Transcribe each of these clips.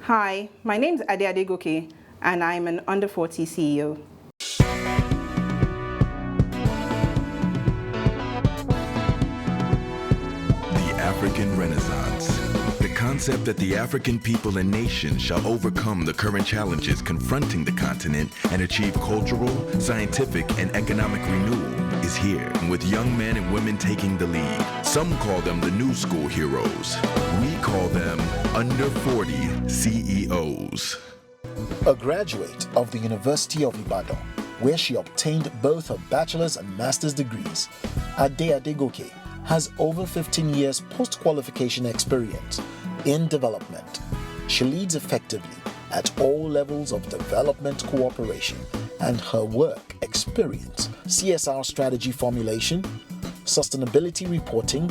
Hi, my name is Adegoke, and I'm an under 40 CEO. The African Renaissance. The concept that the African people and nation shall overcome the current challenges confronting the continent and achieve cultural, scientific, and economic renewal is here, with young men and women taking the lead. Some call them the new school heroes. We call them under 40 CEOs. A graduate of the University of Ibadan, where she obtained both her bachelor's and master's degrees, Adegoke has over 15 years post-qualification experience in development. She leads effectively at all levels of development cooperation, and her work experience CSR strategy formulation, sustainability reporting,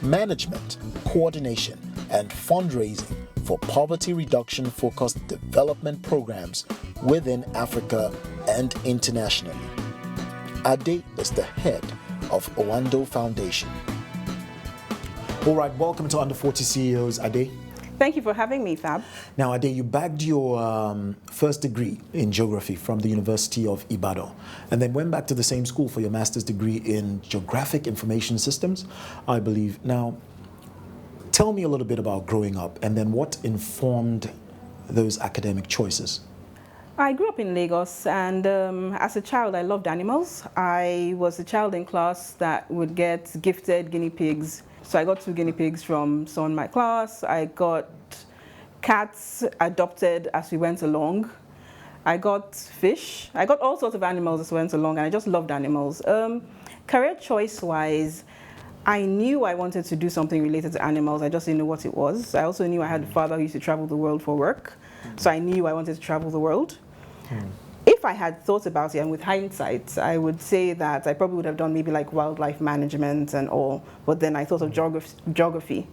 management, coordination, and fundraising for poverty reduction focused development programs within Africa and internationally. Ade is the head of Owando Foundation. All right, welcome to Under 40 CEOs, Ade. Thank you for having me, Fab. Now, Ade, you bagged your first degree in geography from the University of Ibadan, and then went back to the same school for your master's degree in geographic information systems, I believe. Now, tell me a little bit about growing up, and then what informed those academic choices. I grew up in Lagos, and as a child, I loved animals. I was a child in class that would get gifted guinea pigs. So I got 2 guinea pigs from someone in my class. I got cats adopted as we went along. I got fish. I got all sorts of animals as we went along, and I just loved animals. Career choice-wise, I knew I wanted to do something related to animals. I just didn't know what it was. I also knew I had a father who used to travel the world for work. So I knew I wanted to travel the world. If I had thought about it, and with hindsight, I would say that I probably would have done maybe like wildlife management and all, but then I thought of geography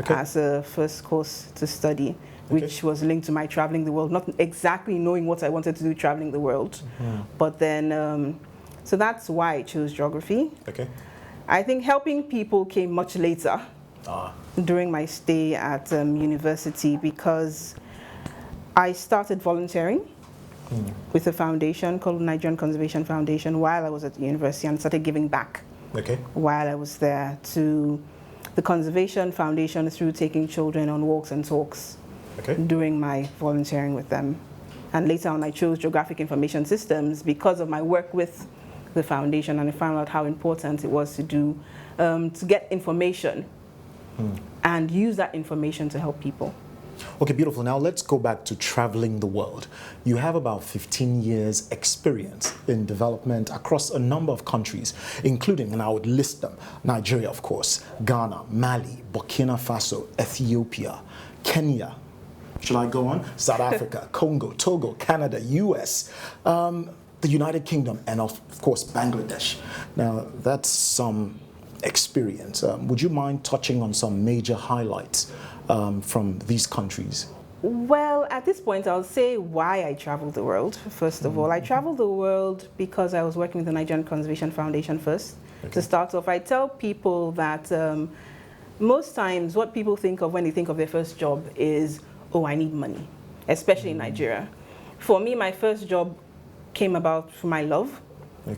as a first course to study, which was linked to my traveling the world, not exactly knowing what I wanted to do traveling the world. But then, so that's why I chose geography. I think helping people came much later during my stay at university, because I started volunteering with a foundation called Nigerian Conservation Foundation while I was at the university, and started giving back while I was there to the Conservation Foundation through taking children on walks and talks during my volunteering with them. And later on I chose Geographic Information Systems because of my work with the foundation, and I found out how important it was to do, to get information and use that information to help people. Okay, beautiful. Now let's go back to traveling the world. You have about 15 years experience in development across a number of countries, including, and I would list them, Nigeria, of course, Ghana, Mali, Burkina Faso, Ethiopia, Kenya. Should I go on? South Africa, Congo, Togo, Canada, US, the United Kingdom, and of course, Bangladesh. Now, that's some experience. Would you mind touching on some major highlights from these countries? Well, at this point, I'll say why I traveled the world. First of all, I traveled the world because I was working with the Nigerian Conservation Foundation first. To start off, I tell people that most times what people think of when they think of their first job is, oh, I need money, especially in Nigeria. For me, my first job came about from my love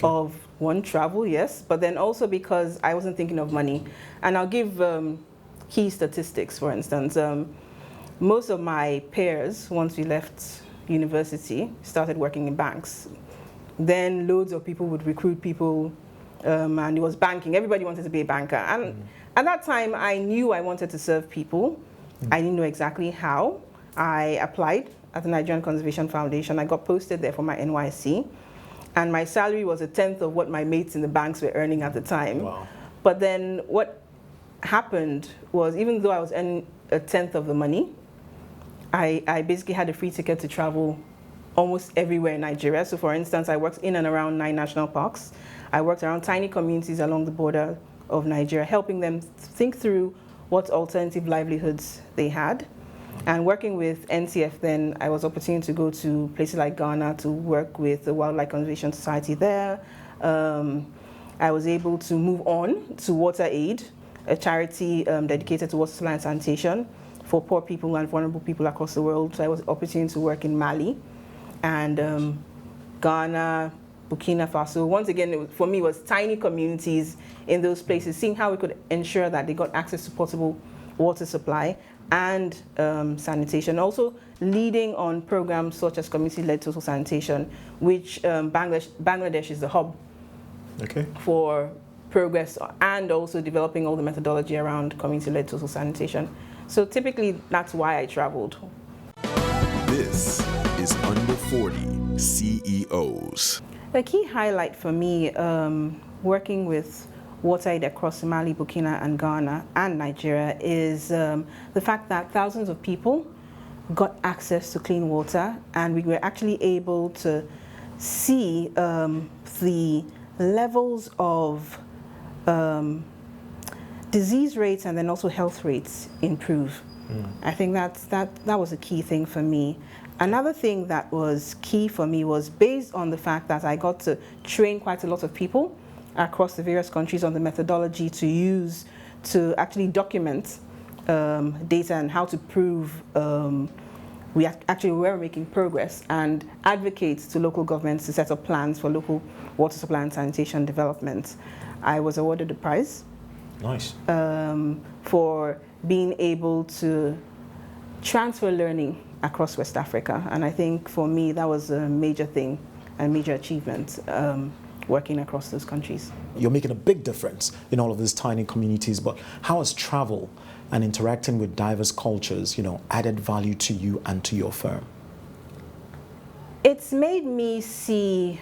of one, travel, yes, but then also because I wasn't thinking of money. And I'll give key statistics, for instance. Most of my peers, once we left university, started working in banks. Then loads of people would recruit people, and it was banking. Everybody wanted to be a banker. And at that time, I knew I wanted to serve people. I didn't know exactly how. I applied at the Nigerian Conservation Foundation. I got posted there for my NYC. And my salary was 1/10 of what my mates in the banks were earning at the time. Wow. But then what happened was, even though I was earning 1/10 of the money, I basically had a free ticket to travel almost everywhere in Nigeria. So for instance, I worked in and around 9 national parks. I worked around tiny communities along the border of Nigeria, helping them think through what alternative livelihoods they had. And working with NCF then, I was opportunity to go to places like Ghana to work with the Wildlife Conservation Society there. I was able to move on to Water Aid, a charity dedicated to water supply and sanitation, for poor people and vulnerable people across the world. So I was opportunity to work in Mali and Ghana, Burkina Faso. Once again, for me, it was tiny communities in those places, seeing how we could ensure that they got access to potable water supply and sanitation. Also leading on programs such as community-led total sanitation, which Bangladesh is the hub for progress, and also developing all the methodology around community-led total sanitation. So typically, that's why I traveled. This is Under 40 CEOs. The key highlight for me, working with WaterAid across Mali, Burkina, and Ghana, and Nigeria, is the fact that thousands of people got access to clean water, and we were actually able to see the levels of disease rates and then also health rates improve. I think that was a key thing for me. Another thing that was key for me was based on the fact that I got to train quite a lot of people across the various countries on the methodology to use to actually document data and how to prove we actually were making progress, and advocate to local governments to set up plans for local water supply and sanitation development. I was awarded a prize. Nice. For being able to transfer learning across West Africa. And I think for me, that was a major thing and major achievement, working across those countries. You're making a big difference in all of these tiny communities, but how has travel and interacting with diverse cultures, added value to you and to your firm? It's made me see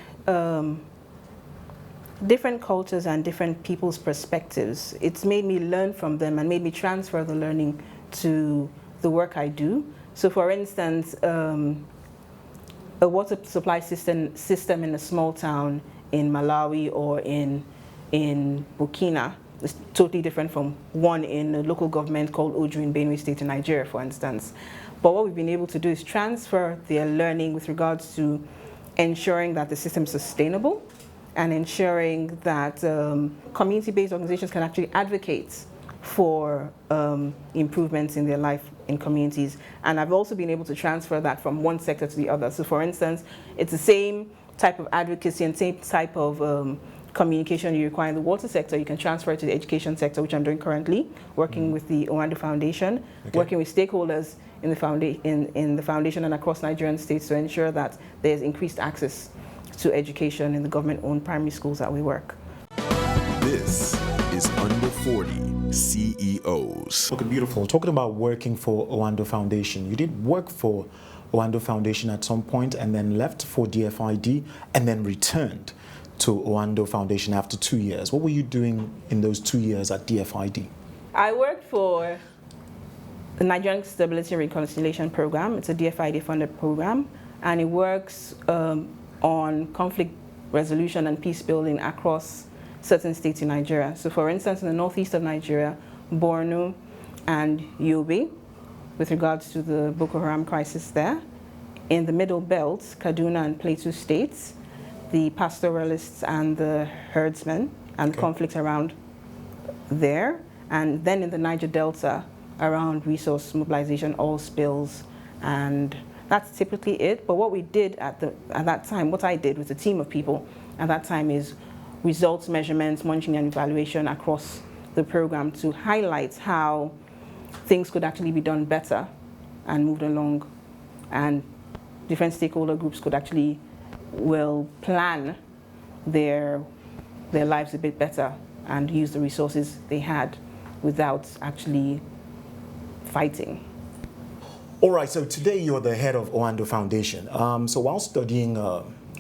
different cultures and different people's perspectives. It's made me learn from them and made me transfer the learning to the work I do. So for instance, a water supply system in a small town in Malawi or in Burkina is totally different from one in a local government called Oju in Benue State in Nigeria, for instance. But what we've been able to do is transfer their learning with regards to ensuring that the system is sustainable and ensuring that community-based organizations can actually advocate for improvements in their life in communities. And I've also been able to transfer that from one sector to the other. So for instance, it's the same type of advocacy and same type of communication you require in the water sector, you can transfer it to the education sector, which I'm doing currently, working with the Owando Foundation, working with stakeholders in the foundation and across Nigerian states to ensure that there's increased access to education in the government-owned primary schools that we work. This is Under 40 CEOs. Okay, beautiful. Talking about working for Owando Foundation, you did work for Owando Foundation at some point and then left for DFID and then returned to Owando Foundation after 2 years. What were you doing in those 2 years at DFID? I worked for the Nigerian Stability and Reconciliation Program. It's a DFID funded program, and it works on conflict resolution and peace building across certain states in Nigeria. So for instance, in the northeast of Nigeria, Borno and Yobe, with regards to the Boko Haram crisis there. In the middle belt, Kaduna and Plateau states, the pastoralists and the herdsmen and conflict around there. And then in the Niger Delta, around resource mobilization, oil spills, and that's typically it. But what we did at that time, what I did with a team of people at that time is results measurements, monitoring and evaluation across the program to highlight how things could actually be done better and moved along, and different stakeholder groups could actually plan their lives a bit better and use the resources they had without actually fighting. All right, so today you're the head of Owando Foundation. So while studying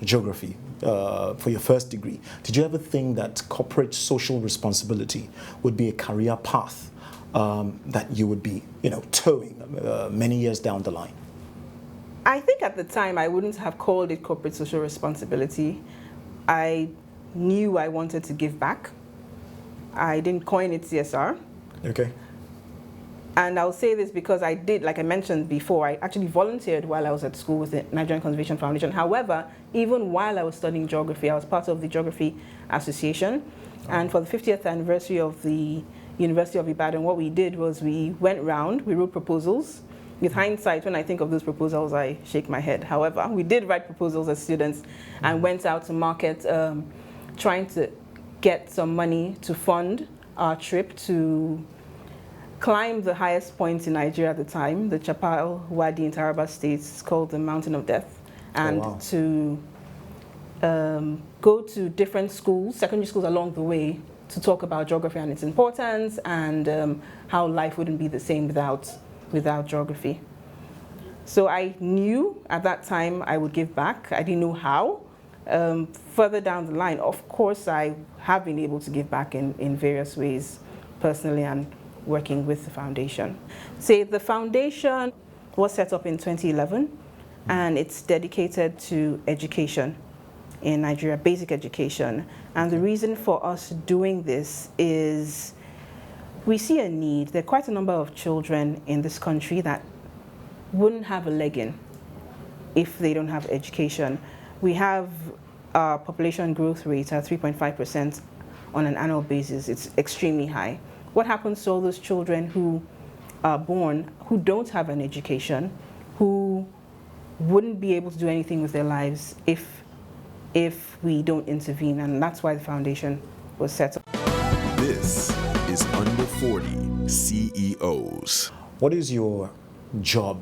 geography for your first degree, did you ever think that corporate social responsibility would be a career path that you would be, towing many years down the line? I think at the time I wouldn't have called it corporate social responsibility. I knew I wanted to give back. I didn't coin it CSR. Okay. And I'll say this because I did, like I mentioned before, I actually volunteered while I was at school with the Nigerian Conservation Foundation. However, even while I was studying geography, I was part of the Geography Association. And for the 50th anniversary of the University of Ibadan, what we did was we went round, we wrote proposals. With hindsight, when I think of those proposals, I shake my head. However, we did write proposals as students and went out to market trying to get some money to fund our trip to climb the highest point in Nigeria at the time, the Chapal Wadi in Taraba State. It's called the Mountain of Death. And to go to different schools, secondary schools along the way, to talk about geography and its importance and how life wouldn't be the same without geography. So I knew at that time I would give back. I didn't know how. Further down the line, of course, I have been able to give back in various ways, personally and working with the foundation. So the foundation was set up in 2011, and it's dedicated to education in Nigeria, basic education. And the reason for us doing this is we see a need. There are quite a number of children in this country that wouldn't have a leg in if they don't have education. We have our population growth rate at 3.5% on an annual basis. It's extremely high. What happens to all those children who are born who don't have an education, who wouldn't be able to do anything with their lives if we don't intervene? And that's why the foundation was set up. This is Under 40 CEOs. What is your job,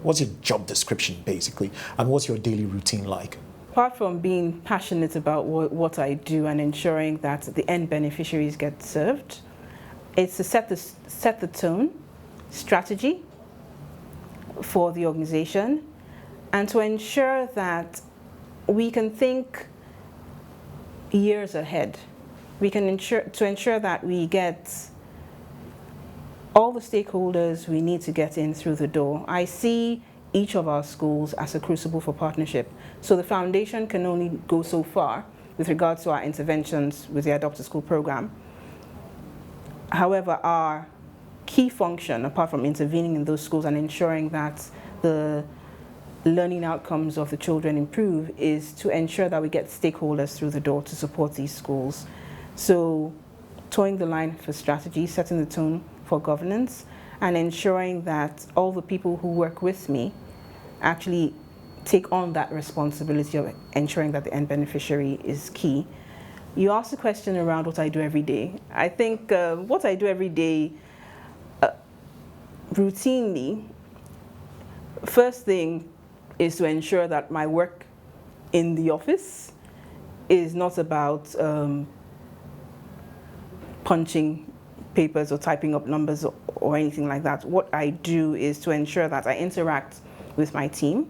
what's your job description basically, and what's your daily routine like? Apart from being passionate about what I do and ensuring that the end beneficiaries get served, it's to set the tone, strategy for the organization, and to ensure that we can think years ahead. We can ensure that we get all the stakeholders we need to get in through the door. I see each of our schools as a crucible for partnership. So the foundation can only go so far with regards to our interventions with the Adopt a School program. However, our key function, apart from intervening in those schools and ensuring that the learning outcomes of the children improve, is to ensure that we get stakeholders through the door to support these schools. So towing the line for strategy, setting the tone for governance, and ensuring that all the people who work with me actually take on that responsibility of ensuring that the end beneficiary is key. You asked a question around what I do every day. I think what I do every day routinely, first thing is to ensure that my work in the office is not about punching papers or typing up numbers or anything like that. What I do is to ensure that I interact with my team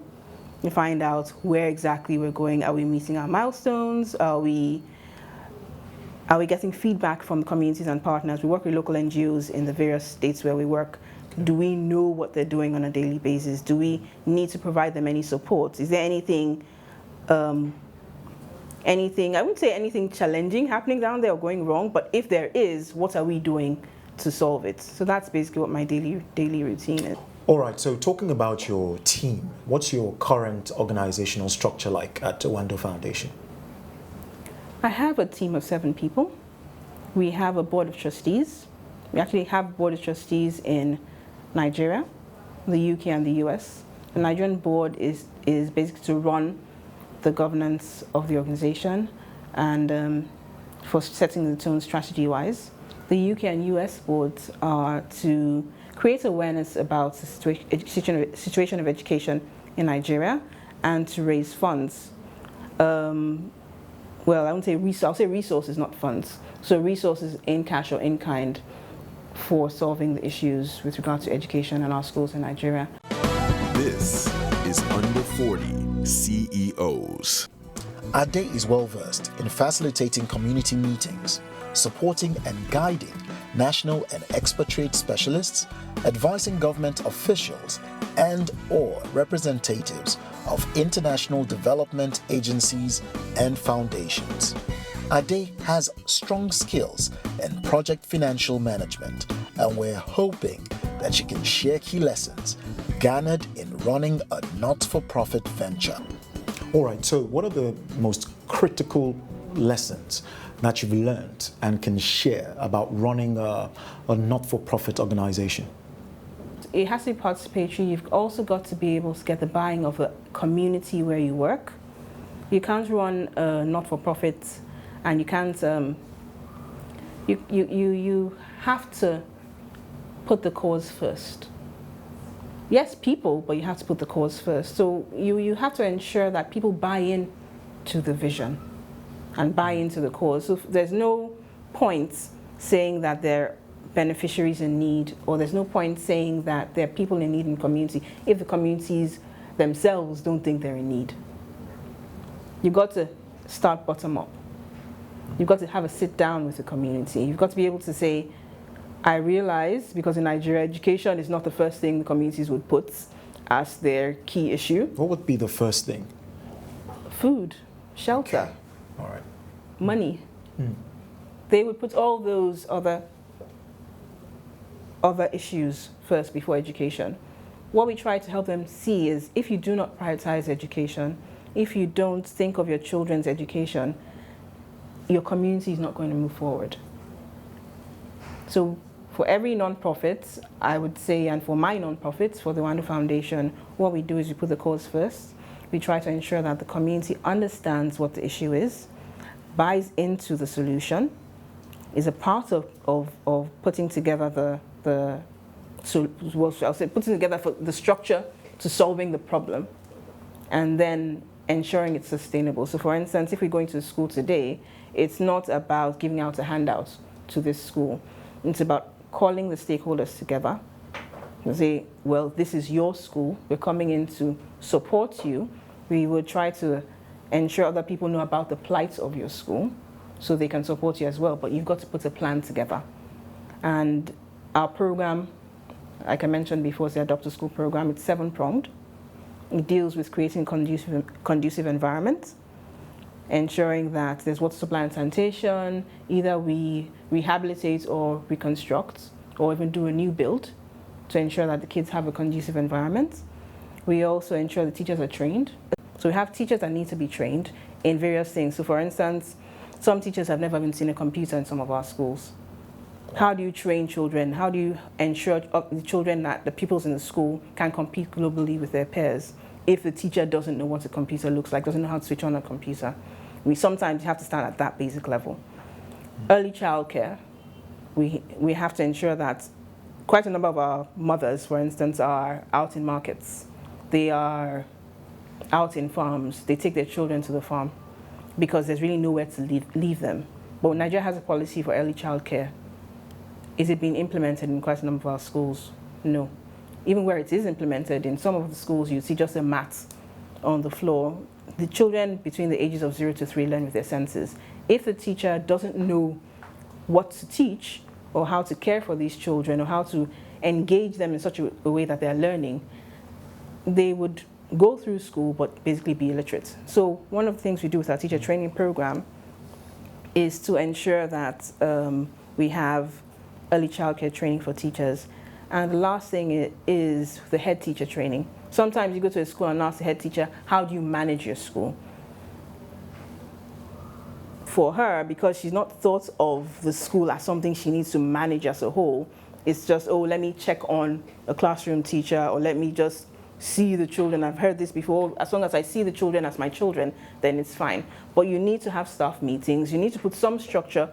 and find out where exactly we're going. Are we meeting our milestones? Are we getting feedback from communities and partners? We work with local NGOs in the various states where we work. Do we know what they're doing on a daily basis? Do we need to provide them any support? Is there anything, I wouldn't say anything challenging happening down there or going wrong, but if there is, what are we doing to solve it? So that's basically what my daily routine is. All right, so talking about your team, what's your current organizational structure like at Owando Foundation? I have a team of 7 people. We have a board of trustees. We actually have board of trustees in Nigeria, the UK, and the US. The Nigerian board is basically to run the governance of the organization and for setting the tone strategy-wise. The UK and US boards are to create awareness about the situation of education in Nigeria and to raise funds. Well, I'll say resources, not funds. So resources in cash or in kind for solving the issues with regard to education in our schools in Nigeria. This is Under 40 CEOs. Ade is well versed in facilitating community meetings, supporting and guiding national and expatriate specialists, advising government officials and/or representatives of international development agencies and foundations. Ade has strong skills in project financial management, and we're hoping that she can share key lessons garnered in running a not-for-profit venture. All right, so what are the most critical lessons that you've learned and can share about running a not-for-profit organization? It has to be participatory. You've also got to be able to get the buy-in of a community where you work. You can't run a not-for-profit, and you can't. You have to put the cause first. Yes, people, but you have to put the cause first. So you have to ensure that people buy in to the vision and buy into the cause. So there's no point saying that they're beneficiaries in need, or there's no point saying that there are people in need in community if the communities themselves don't think they're in need. You've got to start bottom up. You've got to have a sit down with the community. You've got to be able to say, I realize, because in Nigeria, education is not the first thing the communities would put as their key issue. What would be the first thing? Food, shelter, Okay. All right. money. They would put all those other issues first before education. What we try to help them see is, if you do not prioritize education, if you don't think of your children's education, your community is not going to move forward. So for every nonprofit, I would say, and for my nonprofits, for the Owando Foundation, what we do is we put the cause first. We try to ensure that the community understands what the issue is, buys into the solution, is a part of putting together putting together for the structure to solving the problem, and then ensuring it's sustainable. So for instance, if we're going to school today, it's not about giving out a handout to this school. It's about calling the stakeholders together and say, well, this is your school. We're coming in to support you. We would try to ensure other people know about the plight of your school so they can support you as well. But you've got to put a plan together. And our program, like I mentioned before, is the Adopt a School program. It's 7-pronged. It deals with creating conducive environments, ensuring that there's water supply and sanitation. Either we rehabilitate or reconstruct, or even do a new build to ensure that the kids have a conducive environment. We also ensure the teachers are trained. So we have teachers that need to be trained in various things. So for instance, some teachers have never even seen a computer in some of our schools. How do you train children? How do you ensure the children that the pupils in the school can compete globally with their peers if the teacher doesn't know what a computer looks like, doesn't know how to switch on a computer? We sometimes have to start at that basic level. Early childcare, we have to ensure that quite a number of our mothers, for instance, are out in markets. They are out in farms. They take their children to the farm because there's really nowhere to leave them. But Nigeria has a policy for early childcare. Is it being implemented in quite a number of our schools? No. Even where it is implemented, in some of the schools, you see just a mat on the floor. The children between the ages of 0 to 3 learn with their senses. If the teacher doesn't know what to teach or how to care for these children or how to engage them in such a way that they're learning, they would go through school but basically be illiterate. So one of the things we do with our teacher training program is to ensure that we have early childcare training for teachers. And the last thing is the head teacher training. Sometimes you go to a school and ask the head teacher, how do you manage your school? For her, because she's not thought of the school as something she needs to manage as a whole, it's just, oh, let me check on a classroom teacher, or let me just see the children. I've heard this before. As long as I see the children as my children, then it's fine. But you need to have staff meetings. You need to put some structure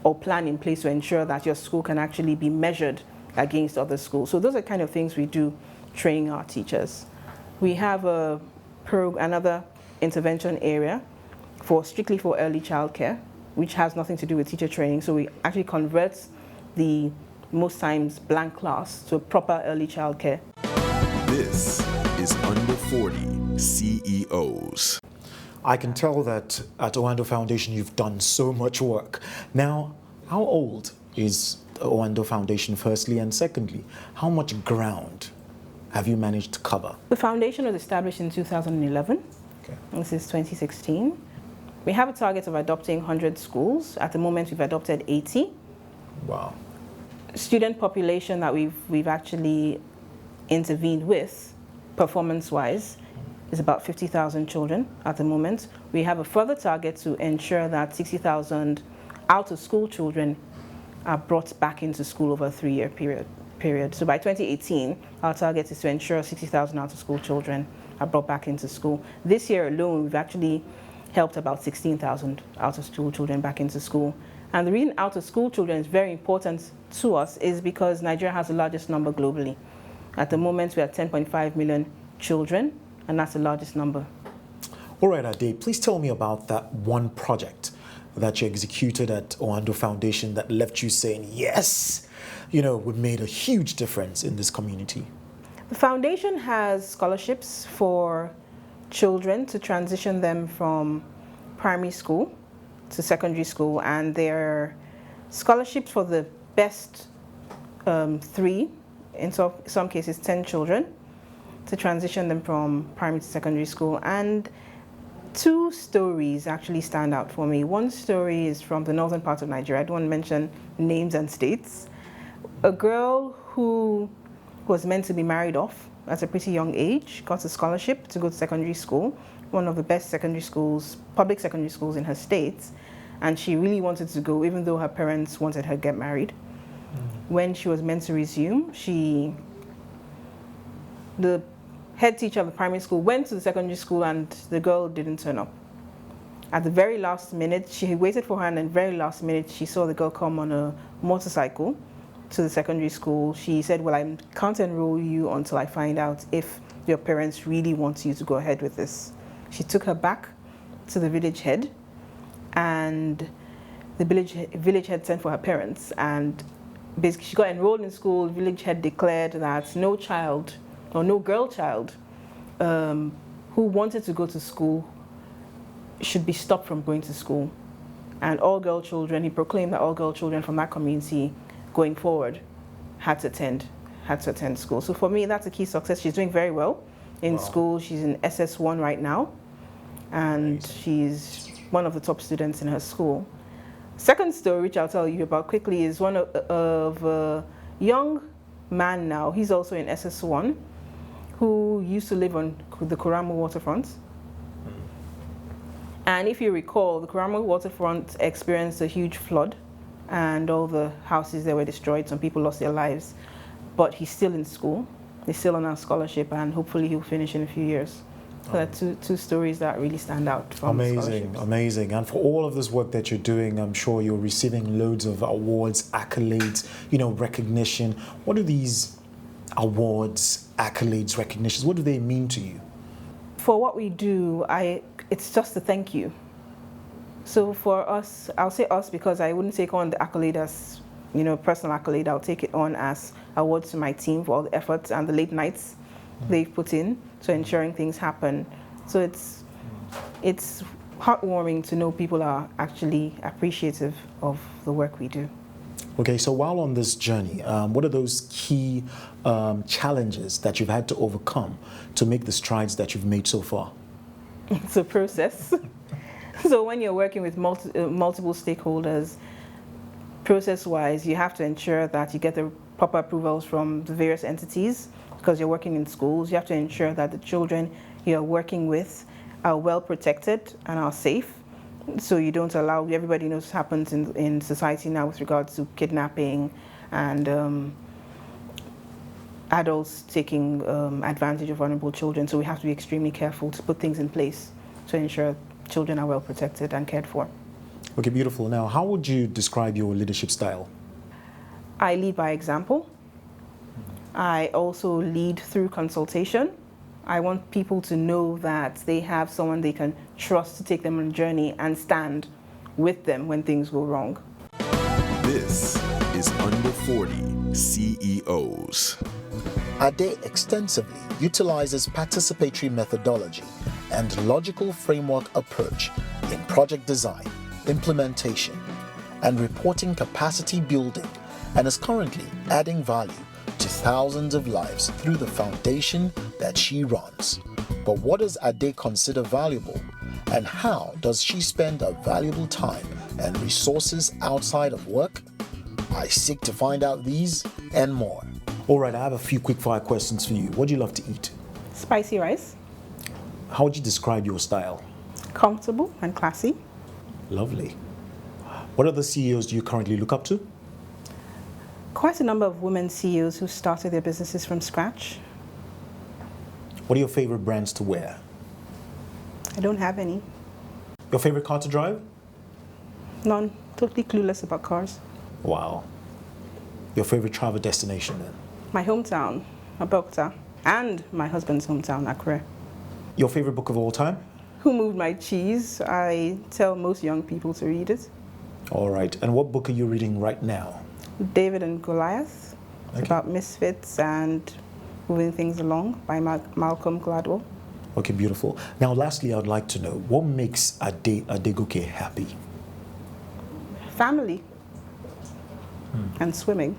or plan in place to ensure that your school can actually be measured against other schools. So those are kind of things we do training our teachers. We have another intervention area strictly for early childcare, which has nothing to do with teacher training. So we actually convert the most times blank class to a proper early childcare. This is Under 40 CEOs. I can tell that at Owando Foundation you've done so much work. Now, how old is the Owando Foundation, firstly, and secondly, how much ground have you managed to cover? The foundation was established in 2011. Okay. This is 2016. We have a target of adopting 100 schools. At the moment, we've adopted 80. Wow. Student population that we've actually intervened with, performance-wise, is about 50,000 children at the moment. We have a further target to ensure that 60,000 out-of-school children are brought back into school over a 3-year period. So by 2018, our target is to ensure 60,000 out-of-school children are brought back into school. This year alone, we've actually helped about 16,000 out-of-school children back into school. And the reason out-of-school children is very important to us is because Nigeria has the largest number globally. At the moment, we are 10.5 million children, and that's the largest number. All right, Ade, please tell me about that one project that you executed at Oando Foundation that left you saying, yes, you know, we made a huge difference in this community. The foundation has scholarships for children to transition them from primary school to secondary school, and they're scholarships for the best 3, in some cases 10 children, to transition them from primary to secondary school. And 2 stories actually stand out for me. One story is from the northern part of Nigeria. I don't want to mention names and states. A girl who was meant to be married off at a pretty young age got a scholarship to go to secondary school, one of the best secondary schools, public secondary schools in her state, and she really wanted to go even though her parents wanted her to get married. When she was meant to resume, the head teacher of the primary school went to the secondary school and the girl didn't turn up. At the very last minute, she waited for her, and at the very last minute, she saw the girl come on a motorcycle to the secondary school. She said, well, I can't enroll you until I find out if your parents really want you to go ahead with this. She took her back to the village head, and the village head sent for her parents, and basically she got enrolled in school. The village head declared that no child, or no girl child, who wanted to go to school should be stopped from going to school. And all girl children, he proclaimed that all girl children from that community going forward had to attend school. So for me, that's a key success. She's doing very well in school. She's in SS1 right now, and she's one of the top students in her school. Second story, which I'll tell you about quickly, is one of a young man now. He's also in SS1, who used to live on the Karamu waterfront. And if you recall, the Karamu waterfront experienced a huge flood, and all the houses there were destroyed. Some people lost their lives, but he's still in school. He's still on our scholarship, and hopefully he'll finish in a few years. So that's two stories that really stand out from Amazing, amazing. And for all of this work that you're doing, I'm sure you're receiving loads of awards, accolades, you know, recognition. What do these awards, accolades, recognitions, what do they mean to you? For what we do, it's just a thank you. So for us, I'll say us because I wouldn't take on the accolade as, you know, personal accolade. I'll take it on as awards to my team for all the efforts and the late nights they've put in to ensuring things happen. So it's heartwarming to know people are actually appreciative of the work we do. Okay, so while on this journey, what are those key challenges that you've had to overcome to make the strides that you've made so far? It's a process. So when you're working with multiple stakeholders, process-wise, you have to ensure that you get the proper approvals from the various entities. Because you're working in schools, you have to ensure that the children you're working with are well protected and are safe. So you don't allow, everybody knows what happens in society now with regards to kidnapping and adults taking advantage of vulnerable children. So we have to be extremely careful to put things in place to ensure children are well protected and cared for. Okay, beautiful. Now, how would you describe your leadership style? I lead by example. I also lead through consultation. I want people to know that they have someone they can trust to take them on a journey and stand with them when things go wrong. This is Under 40 CEOs. Ade extensively utilizes participatory methodology and logical framework approach in project design, implementation, and reporting capacity building, and is currently adding value to thousands of lives through the foundation that she runs. But what does Ade consider valuable, and how does she spend her valuable time and resources outside of work? I seek to find out these and more. All right, I have a few quick-fire questions for you. What do you love to eat? Spicy rice. How would you describe your style? Comfortable and classy. Lovely. What other CEOs do you currently look up to? Quite a number of women CEOs who started their businesses from scratch. What are your favorite brands to wear? I don't have any. Your favorite car to drive? None. Totally clueless about cars. Wow. Your favorite travel destination then? My hometown, Abeokuta, and my husband's hometown, Accra. Your favorite book of all time? Who Moved My Cheese? I tell most young people to read it. All right. And what book are you reading right now? David and Goliath. It's Okay. about misfits and moving things along by Malcolm Gladwell. Okay, beautiful. Now, lastly, I would like to know, what makes Adegoke happy? Family and swimming.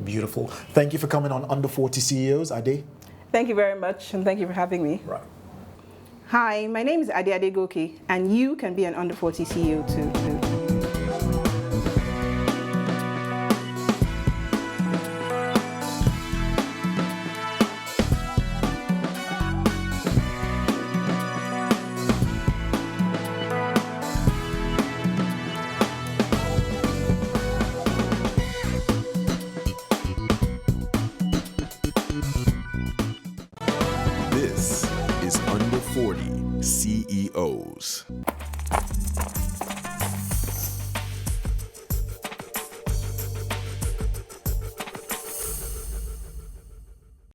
Beautiful. Thank you for coming on Under 40 CEOs, Ade. Thank you very much, and thank you for having me. Right. Hi, my name is Adegoke, and you can be an Under 40 CEO too.